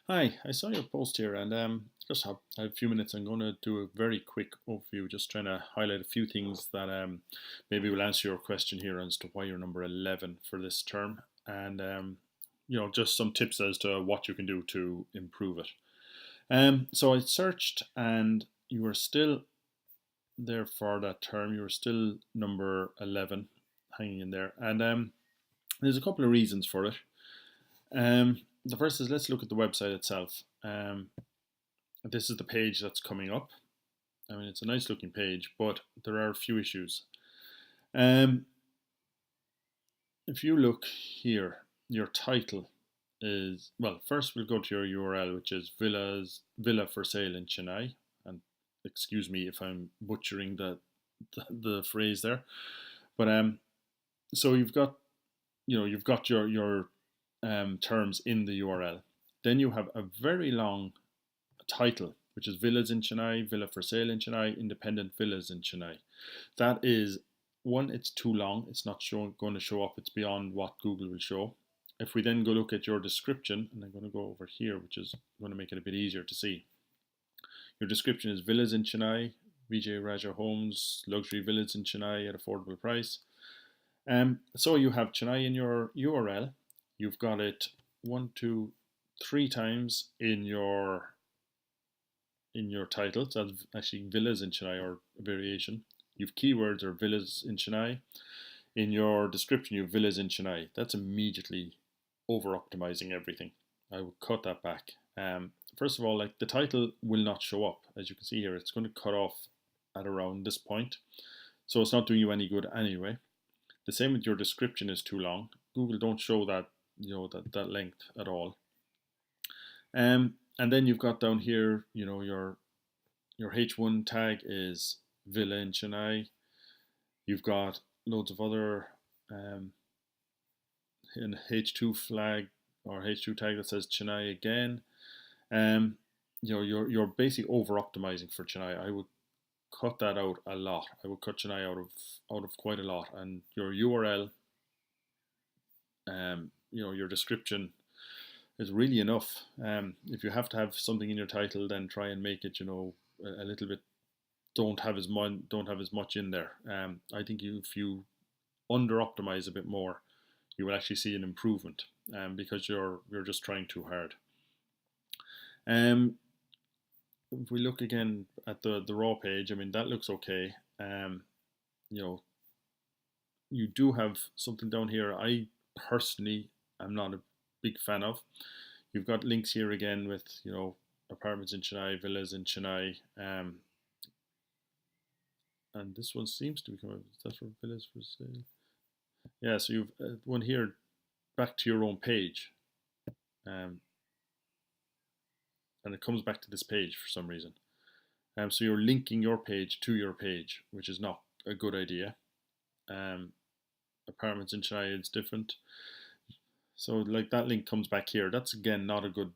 Hi, I saw your post here and just have a few minutes. I'm going to do a very quick overview, just trying to highlight a few things that maybe will answer your question here as to why you're number 11 for this term and just some tips as to what you can do to improve it. So I searched and you were still there for that term. You were still number 11 hanging in there. And there's a couple of reasons for it. The first is let's look at the website itself. This is the page that's coming up. I mean, it's a nice looking page, but there are a few issues. If you look here, your title is, well, first we'll go to your URL, which is Villa for Sale in Chennai. And excuse me if I'm butchering the phrase there. But so you've got your terms in the URL. Then you have a very long title, which is Villas in Chennai, Villa for Sale in Chennai, Independent Villas in Chennai. That is, one, it's too long. It's not going to show up. It's beyond what Google will show. If we then go look at your description, and I'm going to go over here, which is going to make it a bit easier to see. Your description is Villas in Chennai, Vijay Raja Homes, luxury villas in Chennai at affordable price. So you have Chennai in your URL. You've got it 1, 2, 3 times in your title. So that's actually villas in Chennai or a variation. You've keywords or villas in Chennai. In your description, you have villas in Chennai. That's immediately over optimizing everything. I would cut that back. First of all, like the title will not show up. As you can see here, it's going to cut off at around this point. So it's not doing you any good anyway. The same with your description is too long. Google don't show that, that length at all. And then you've got down here, your H1 tag is Villa in Chennai. You've got loads of other in H2 flag or H2 tag that says Chennai again. You're basically over optimizing for Chennai. I would cut that out a lot. I would cut Chennai out of quite a lot, and your URL, your description is really enough. If you have to have something in your title, then try and make it, a little bit. Don't have as much in there. I think if you under optimize a bit more, you will actually see an improvement. Because you're just trying too hard. If we look again at the raw page, I mean that looks okay. You do have something down here I personally am not a big fan of. You've got links here again with apartments in Chennai, villas in Chennai, and this one seems to be coming. That's for villas for sale. Yeah, so you've one here back to your own page, and it comes back to this page for some reason. So you're linking your page to your page, which is not a good idea. Apartments in Chennai is different. So like that link comes back here. That's again not a good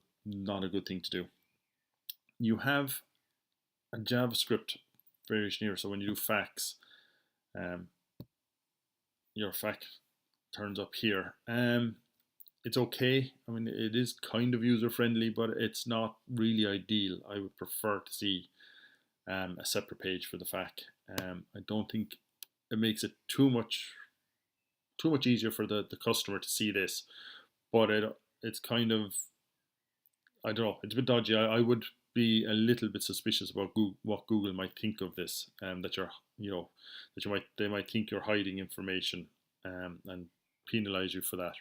thing to do. You have a JavaScript variation here. So when you do fax, your fax turns up here. It's okay. I mean, it is kind of user friendly, but it's not really ideal. I would prefer to see a separate page for the fact. I don't think it makes it too much easier for the customer to see this, but it's kind of, I don't know, it's a bit dodgy. I would be a little bit suspicious about what Google might think of this, that they might think you're hiding information, and penalize you for that.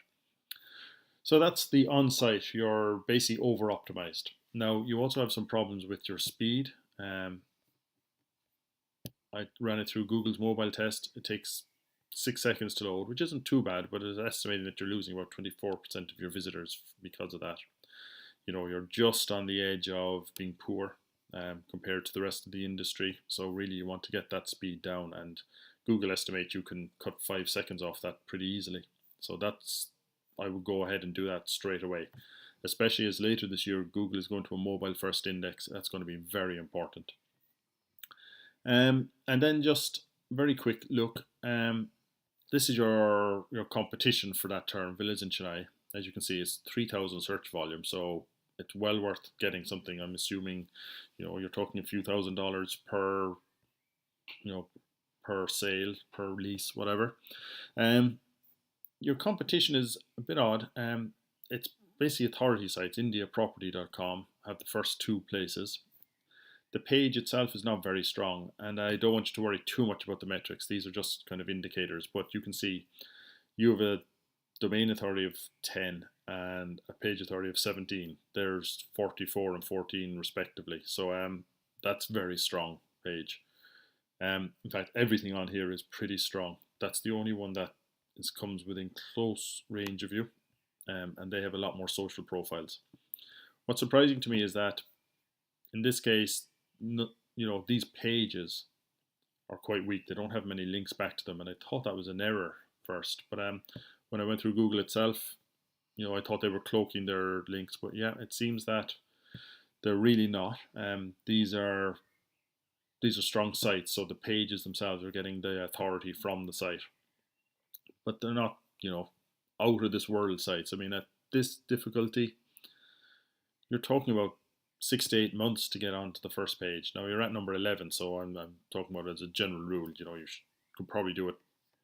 So that's the on-site. You're basically over-optimized. Now you also have some problems with your speed. I ran it through Google's mobile test. It takes 6 seconds to load, which isn't too bad, but it's estimating that you're losing about 24% of your visitors because of that. You're just on the edge of being poor compared to the rest of the industry. So really you want to get that speed down, and Google estimate you can cut 5 seconds off that pretty easily. So I would go ahead and do that straight away, especially as later this year Google is going to a mobile first index. That's going to be very important. And then just very quick look. This is your competition for that term, villas in Chennai. As you can see, it's 3,000 search volume, so it's well worth getting something. I'm assuming, you're talking a few $1,000s per, you know, per sale, per release, whatever. Um, your competition is a bit odd. It's basically authority sites. IndiaProperty.com have the first two places. The page itself is not very strong, and I don't want you to worry too much about the metrics. These are just kind of indicators, but you can see you have a domain authority of 10 and a page authority of 17. There's 44 and 14 respectively. So that's very strong page. In fact, everything on here is pretty strong. That's the only one that comes within close range of you, and they have a lot more social profiles. What's surprising to me is that in this case, these pages are quite weak. They don't have many links back to them, and I thought that was an error first. But when I went through Google itself, I thought they were cloaking their links, but yeah, it seems that they're really not. These are strong sites, so the pages themselves are getting the authority from the site, but they're not, out of this world sites. I mean, at this difficulty, you're talking about 6 to 8 months to get onto the first page. Now you're at number 11, so I'm talking about it as a general rule. You could probably do it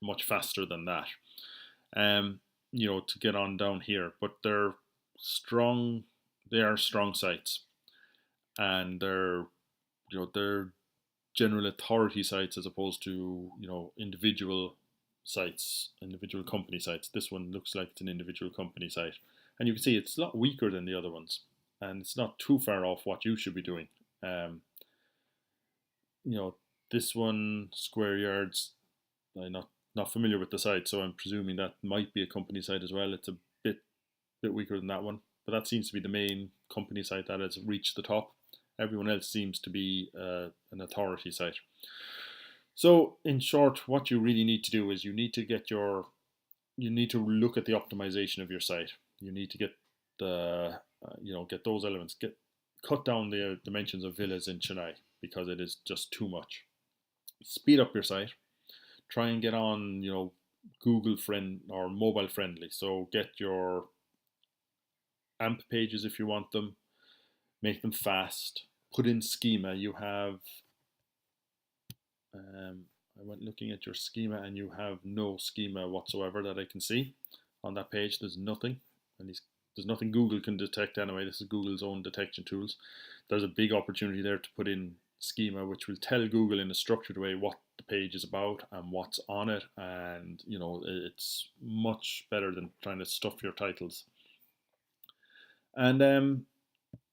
much faster than that. To get on down here, but they're strong. They are strong sites, and they're general authority sites as opposed to individual sites, individual company sites. This one looks like it's an individual company site, and you can see it's a lot weaker than the other ones, and it's not too far off what you should be doing. This one, Square Yards, I'm not familiar with the site, so I'm presuming that might be a company site as well. It's a bit weaker than that one, but that seems to be the main company site that has reached the top. Everyone else seems to be an authority site. So in short, what you really need to do is you need to look at the optimization of your site. You need to get get those elements, cut down the dimensions of villas in Chennai because it is just too much. Speed up your site. Try and get on, Google friend or mobile friendly. So get your AMP pages if you want them. Make them fast. Put in schema. You have, I went looking at your schema and you have no schema whatsoever that I can see on that page. There's nothing, and there's nothing Google can detect anyway. This is Google's own detection tools. There's a big opportunity there to put in schema, which will tell Google in a structured way what the page is about and what's on it, and it's much better than trying to stuff your titles. And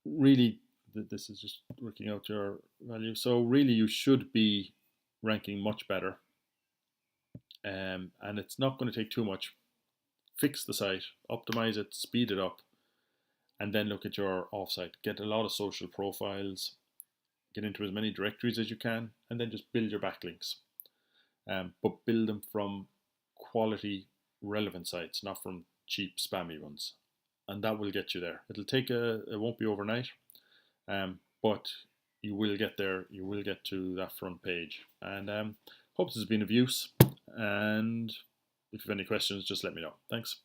really, this is just working out your value. So really, you should be ranking much better, and it's not going to take too much. Fix the site, optimize it, speed it up, and then look at your offsite. Get a lot of social profiles, get into as many directories as you can, and then just build your backlinks. But build them from quality, relevant sites, not from cheap, spammy ones. And that will get you there. It won't be overnight, but you will get there. You will get to that front page. And hope this has been of use. And if you have any questions, just let me know. Thanks.